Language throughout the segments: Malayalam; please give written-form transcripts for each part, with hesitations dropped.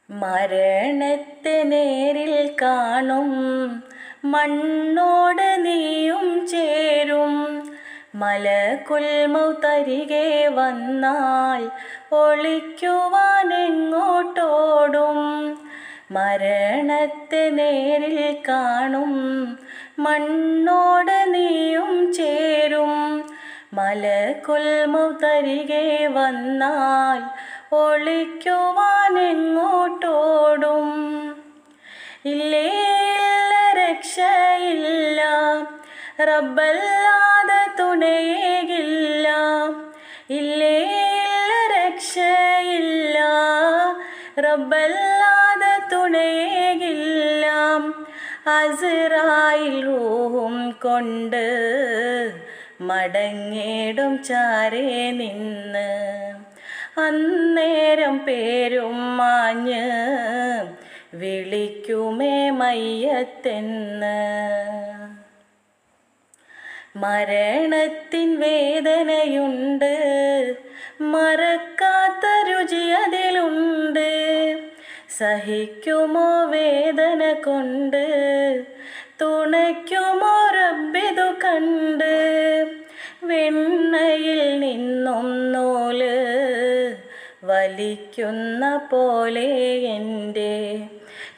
മരണത്തെ നേരിൽ കാണും മണ്ണോട് നീയും ചേരും. മലക്കുൽ മൗത്തരികെ വന്നാൽ ഒളിക്കുവാൻ എങ്ങോട്ടോടും. മരണത്തെ നേരിൽ കാണും മണ്ണോട് നീയും ചേരും. മലക്കുൽ മൗത്തരികെ വന്നാൽ ഒളിക്കുവാൻ എങ്ങോട്ടോടും. ഇല്ലേ ഇല്ല രക്ഷയില്ല, റബ്ബല്ലാതെ തുണയേകില്ല. ഇല്ലേ ഇല്ല രക്ഷയില്ല, റബ്ബല്ലാതെ തുണയേകില്ല. അസ്റായിൽ റൂഹും കൊണ്ട് മടങ്ങിടും ചാരേ നിന്ന്. അന്നേരം പേരും മാഞ്ഞ് വിളിക്കുമേ മയ്യത്തെന്ന്. മരണത്തിൻ വേദനയുണ്ട്, മറക്കാത്ത രുചി അതിലുണ്ട്. സഹിക്കുമോ വേദന കൊണ്ട്, തുണയ്ക്കുമോ റബ്ബിതു കണ്ട്. വെണ്ണയിൽ നിന്നും നൂല് വലിക്കുന്ന പോലെ എൻ്റെ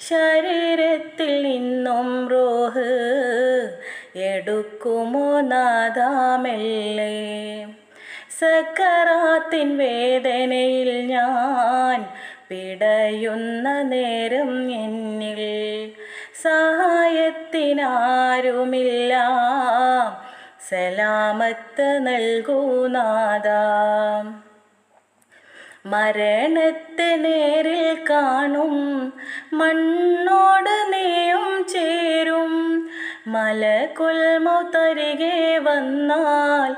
ശരീരത്തിൽ നിന്നും റൂഹ് എടുക്കുമോ നാദാമെല്ലെ. സക്കറാത്തിൻ വേദനയിൽ ഞാൻ പിടയുന്ന നേരം എന്നിൽ സഹായത്തിനാരുമില്ല. സലാമത്ത് നൽകൂ നാഥാ. മരണത്തെ നേരിൽ കാണും മണ്ണോട് നീയും ചേരും. മലക്കുൽ മൗത്തരികെ വന്നാൽ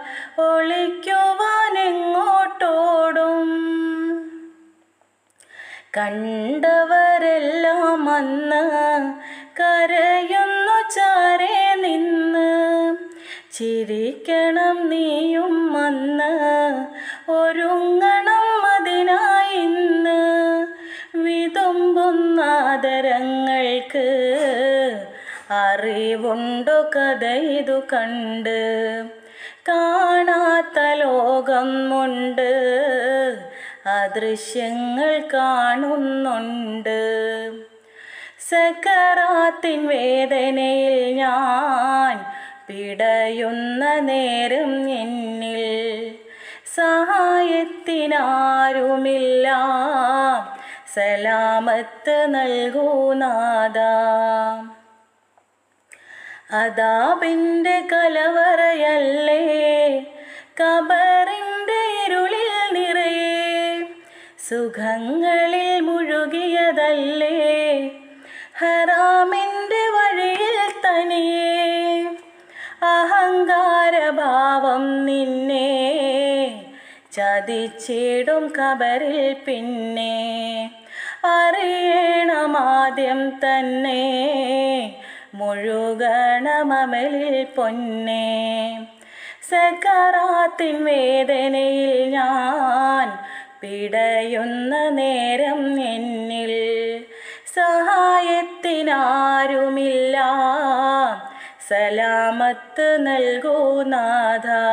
ഒളിക്കുവാൻ എങ്ങോട്ടോടും. കണ്ടവരെല്ലാം അന്ന് കരയുന്നു ചാരേ നിന്ന്. ചിരിക്കണം നീയും അന്ന്, ഒരുങ്ങണം അതിനായിന്ന്. വിതുമ്പുന്ന ആദരങ്ങൾക്ക് അറിവുണ്ടോ കഥ ഇതു കണ്ട്. കാണാത്ത ലോകം ഉണ്ട്, അദൃശ്യങ്ങൾ കാണുന്നുണ്ട്. സക്കറാത്തിൻ വേദനയിൽ ഞാൻ പിടയുന്ന നേരം എന്നിൽ സഹായത്തിനാരുമില്ല. സലാമത്ത് നൽകൂ നാഥാ. അദാബിൻ്റെ കലവറയല്ലേ, ഖബറിൻ്റെ ഇരുളിൽ നിറയെ. സുഖങ്ങളിൽ മുഴുകിയതല്ലേ, ഹറാമിൻ്റെ വഴിയിൽ തനിയെ. അഹങ്കാരഭാവം നിന്നെ ചതിച്ചിടും ഖബറിൽ പിന്നെ. അറിയണമാദ്യം തന്നെ മുഴുകണമലിൽ പൊന്നെ. സക്കറാത്തിൻ വേദനയിൽ ഞാൻ പിടയുന്ന നേരം എന്നിൽ സഹായത്തിനാരുമില്ല. സലാമത്ത് നൽകൂ നാഥാ.